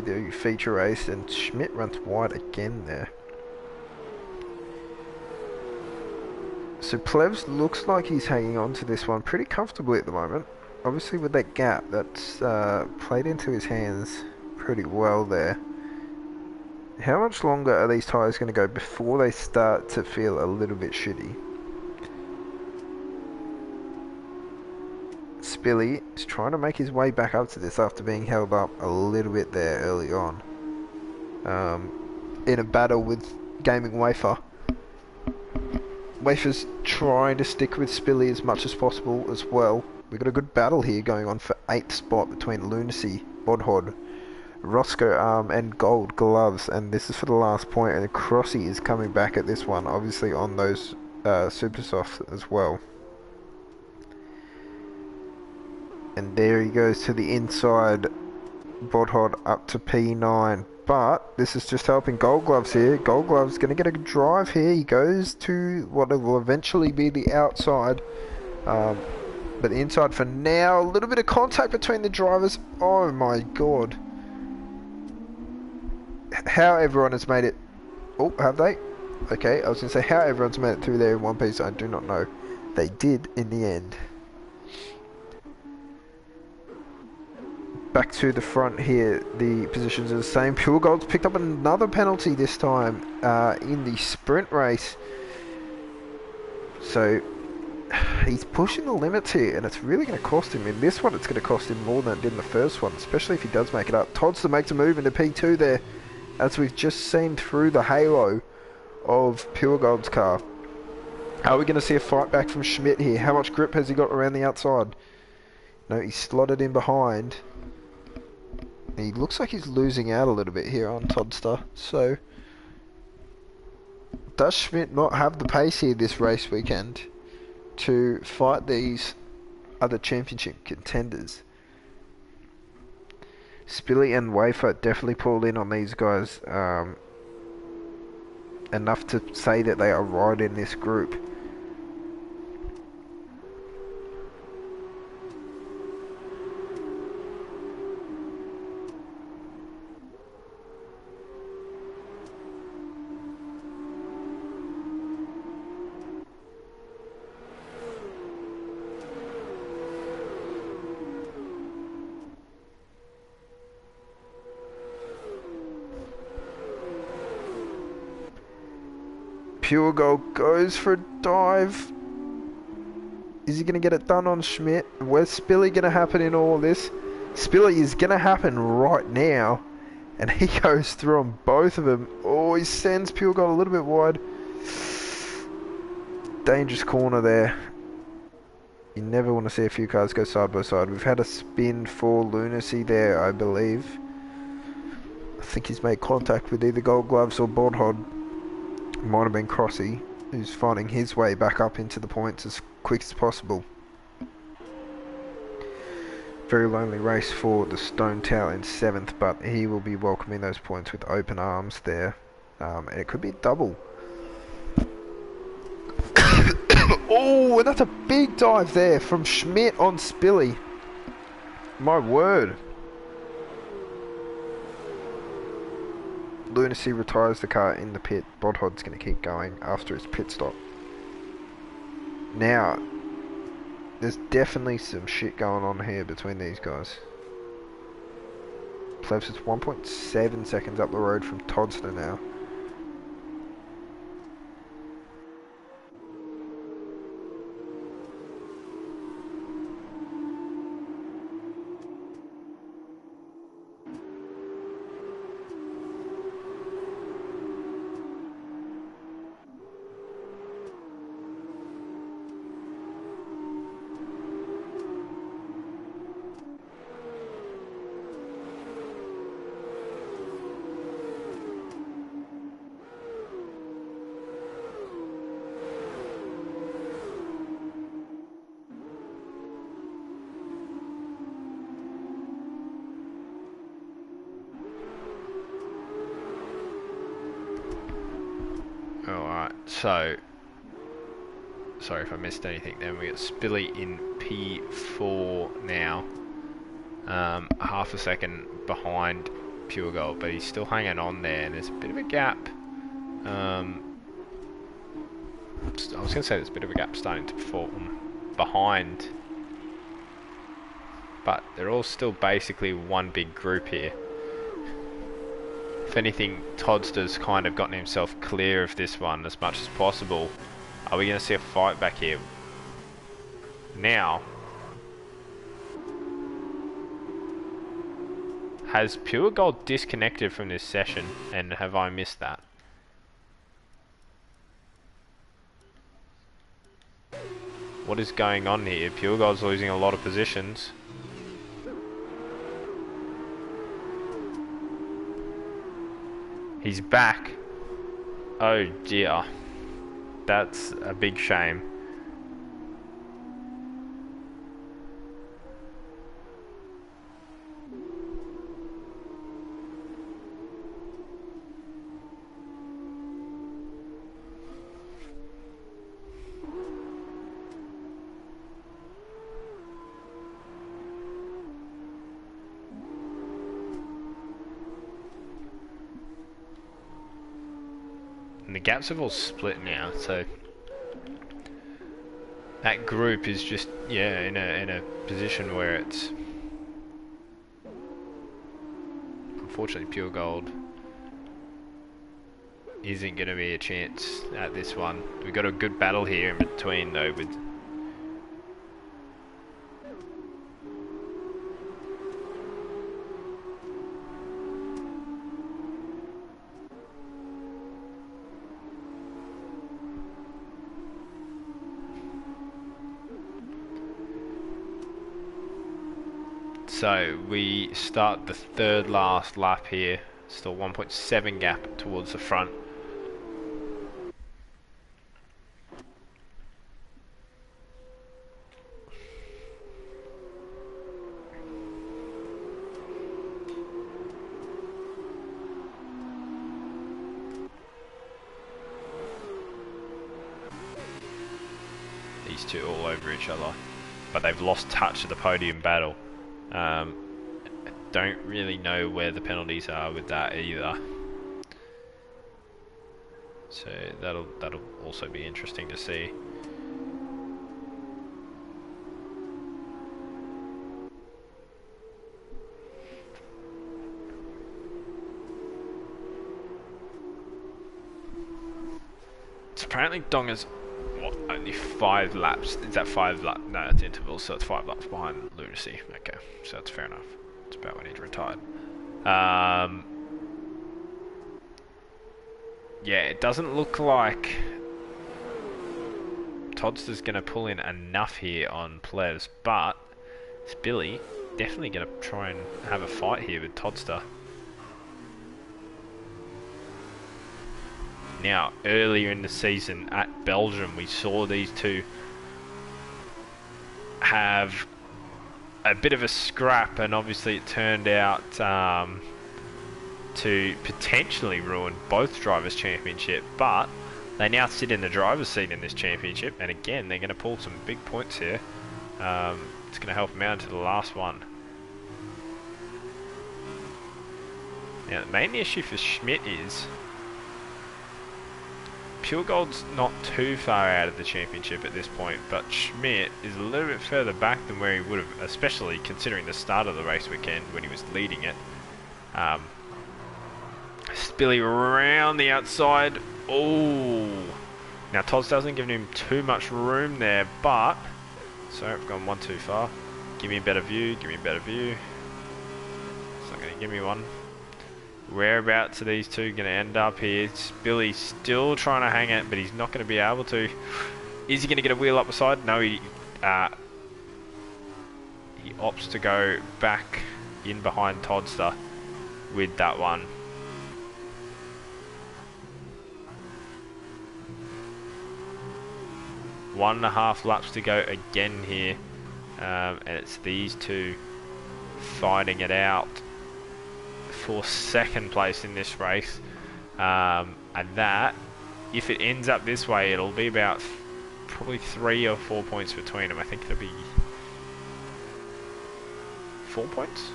A: the feature race, and Schmidt runs wide again there. So Plebs looks like he's hanging on to this one pretty comfortably at the moment. Obviously with that gap, that's played into his hands pretty well there. How much longer are these tyres going to go before they start to feel a little bit shitty? Spilly is trying to make his way back up to this after being held up a little bit there early on. In a battle with Gaming Wafer. Wafer's trying to stick with Spilly as much as possible as well. We've got a good battle here going on for 8th spot between Lunacy, Bodhod, Roscoe Arm and Gold Gloves, and this is for the last point, and Crossy is coming back at this one, obviously on those super softs as well. And there he goes to the inside, Bodhod up to P9. But this is just helping Gold Gloves here. Gold Gloves going to get a drive here. He goes to what will eventually be the outside. But the inside for now. A little bit of contact between the drivers. Oh my god. How everyone has made it. Oh, have they? Okay, I was going to say how everyone's made it through there in one piece. I do not know. They did in the end. Back to the front here, the positions are the same. Pure Gold's picked up another penalty this time in the sprint race. So he's pushing the limits here, and it's really going to cost him. In this one, it's going to cost him more than it did in the first one, especially if he does make it up. Toddster makes a move into P2 there, as we've just seen through the halo of Pure Gold's car.
B: Are we going to see a fight back from Schmidt here? How much grip has he got around the outside? No, he's slotted in behind. He looks like he's losing out a little bit here on Todster. So, does Schmidt not have the pace here this race weekend to fight these other championship contenders? Spilly and Wafer definitely pulled in on these guys enough to say that they are right in this group. Pure Gold goes for a dive. Is he going to get it done on Schmidt? Where's Spilly going to happen in all this? Spilly is going to happen right now. And he goes through on both of them. Oh, he sends Pure Gold a little bit wide. Dangerous corner there. You never want to see a few cars go side by side. We've had a spin for Lunacy there, I believe. I think he's made contact with either Gold Gloves or Bodhod. Might have been Crossy, who's finding his way back up into the points as quick as possible. Very lonely race for the Stone Tower in 7th, but he will be welcoming those points with open arms there. And it could be a double. Oh, and that's a big dive there from Schmidt on Spilly. My word. Lunacy retires the car in the pit. Bodhod's going to keep going after his pit stop. Now, there's definitely some shit going on here between these guys. Plebs is 1.7 seconds up the road from Todster now.
A: Alright, so sorry if I missed anything then. We got Spilly in P4 now. Half a second behind Pure Gold, but he's still hanging on there and there's a bit of a gap. I was going to say there's a bit of a gap starting to form behind, but they're all still basically one big group here. If anything, Todster's kind of gotten himself clear of this one as much as possible. Are we going to see a fight back here? Now, has Pure Gold disconnected from this session, and have I missed that? What is going on here? Pure Gold's losing a lot of positions. He's back. Oh dear. That's a big shame. And the gaps have all split now, so that group is just, yeah, in a position where it's unfortunately Pure Gold isn't going to be a chance at this one. We've got a good battle here in between though with So we start the third last lap here. Still 1.7 gap towards the front. These two all over each other, but they've lost touch of the podium battle. I don't really know where the penalties are with that either, so that'll also be interesting to see. So apparently Donga's only 5 laps. Is that 5 laps? No, it's intervals, so it's 5 laps behind Lunacy. Okay, so that's fair enough. It's about when he's retired. Yeah, it doesn't look like Toddster's going to pull in enough here on Plevs, but it's Billy definitely going to try and have a fight here with Toddster. Now, earlier in the season at Belgium, we saw these two have a bit of a scrap, and obviously it turned out to potentially ruin both drivers' championship, but they now sit in the driver's seat in this championship, and again, they're going to pull some big points here. It's going to help them out into the last one. Now, the main issue for Schmidt is Pure Gold's not too far out of the championship at this point, but Schmidt is a little bit further back than where he would have, especially considering the start of the race weekend when he was leading it. Spilly around the outside. Oh, now Todd's doesn't give him too much room there, but sorry, I've gone one too far. Give me a better view. Give me a better view. It's not going to give me one. Whereabouts are these two going to end up here? Billy's still trying to hang it, but he's not going to be able to. Is he going to get a wheel up the side? No, he opts to go back in behind Toddster with that one. One and a half laps to go again here, and it's these two fighting it out for second place in this race, and that, if it ends up this way, it'll be about probably 3 or 4 points between them. I think it'll be 4 points.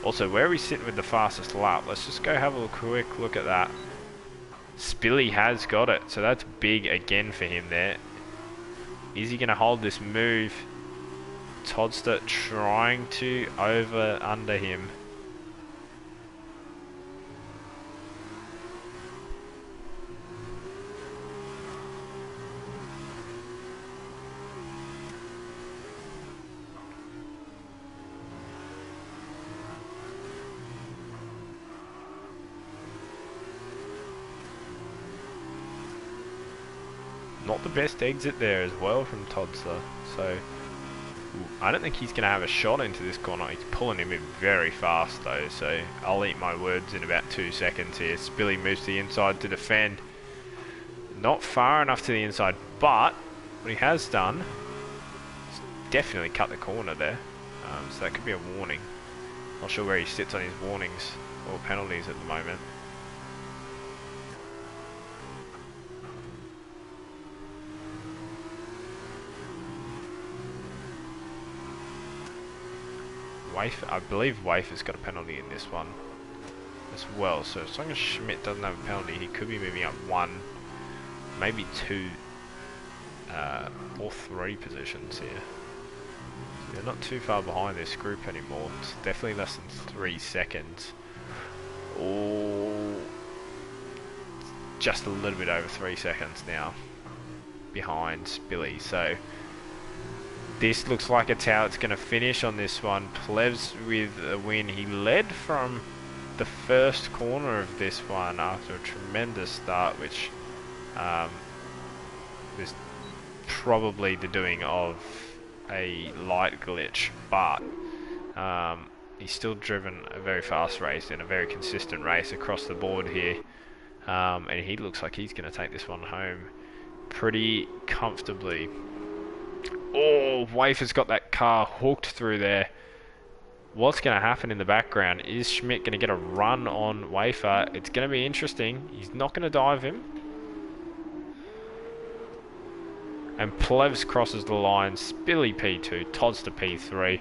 A: Also, where are we sitting with the fastest lap? Let's just go have a quick look at that. Spilly has got it, so that's big again for him there. Is he going to hold this move? Toddster trying to under him. Not the best exit there as well from Toddster, so I don't think he's going to have a shot into this corner. He's pulling him in very fast though, so I'll eat my words in about 2 seconds here. Spilly moves to the inside to defend. Not far enough to the inside, but what he has done is definitely cut the corner there, so that could be a warning. Not sure where he sits on his warnings or penalties at the moment. I believe Wafer's got a penalty in this one as well, so as long as Schmidt doesn't have a penalty, he could be moving up 1, maybe 2 or 3 positions here. So they're not too far behind this group anymore. It's definitely less than 3 seconds. Oh, just a little bit over 3 seconds now behind Billy, so this looks like it's how it's going to finish on this one. Plevs with a win. He led from the first corner of this one after a tremendous start, which was probably the doing of a light glitch, but He's still driven a very fast race and a very consistent race across the board here. And he looks like he's going to take this one home pretty comfortably. Oh, Wafer's got that car hooked through there. What's going to happen in the background? Is Schmidt going to get a run on Wafer? It's going to be interesting. He's not going to dive him. And Plevs crosses the line. Spilly P2, Todd's to P3.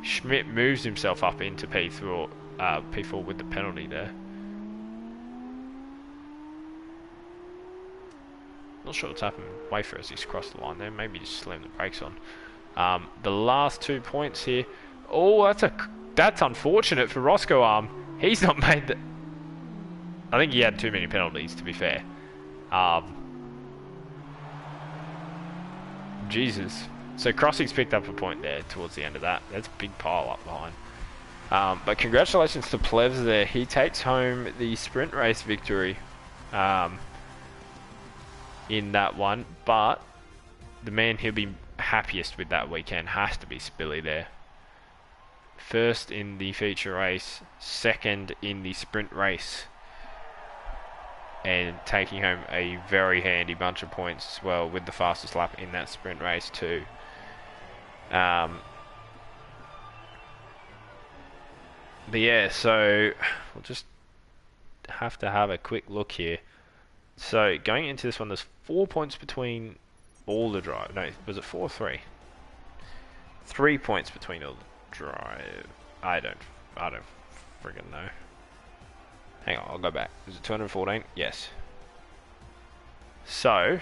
A: Schmidt moves himself up into P4, P4 with the penalty there. Not sure what's happened with Wafer as he's crossed the line there. Maybe just slammed the brakes on. The last 2 points here. Oh, that's unfortunate for Roscoe Arm. He's not made the... I think he had too many penalties, to be fair. Jesus. So Crossing's picked up a point there towards the end of that. That's a big pile up behind. But congratulations to Plevs there. He takes home the sprint race victory in that one. But the man he'll be happiest with that weekend has to be Spilly there. First in the feature race, second in the sprint race, and taking home a very handy bunch of points as well with the fastest lap in that sprint race too. But yeah, so we'll just have to have a quick look here. So going into this one, there's 4 points between all the drive. No, was it 4 or 3? 3 points between all the drive. I don't friggin' know. Hang on, I'll go back. Is it 214? Yes. So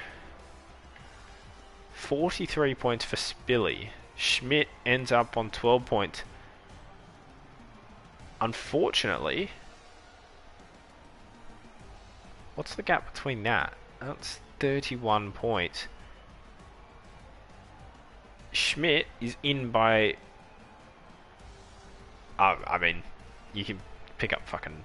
A: 43 points for Spilly. Schmidt ends up on 12 points. Unfortunately, what's the gap between that? That's 31 points. Schmidt is in by... I mean, you can pick up fucking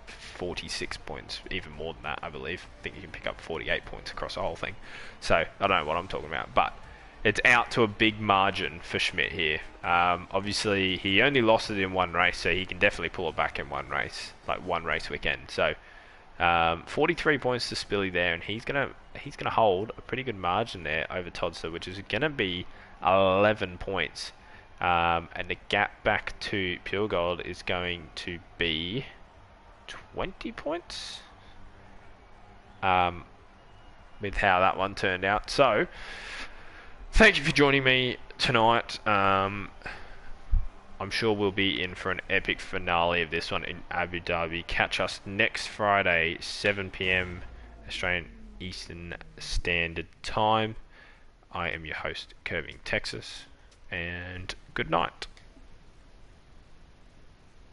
A: 46 points, even more than that, I believe. I think you can pick up 48 points across the whole thing. So, I don't know what I'm talking about, but it's out to a big margin for Schmidt here. Obviously, he only lost it in one race, so he can definitely pull it back in one race, like one race weekend. So, 43 points to Spilly there, and he's gonna hold a pretty good margin there over Todster, which is gonna be 11 points. And the gap back to Pure Gold is going to be 20 points. With how that one turned out. So, thank you for joining me tonight. I'm sure we'll be in for an epic finale of this one in Abu Dhabi. Catch us next Friday, 7 PM Australian Eastern Standard Time. I am your host, Curving Texas, and good night.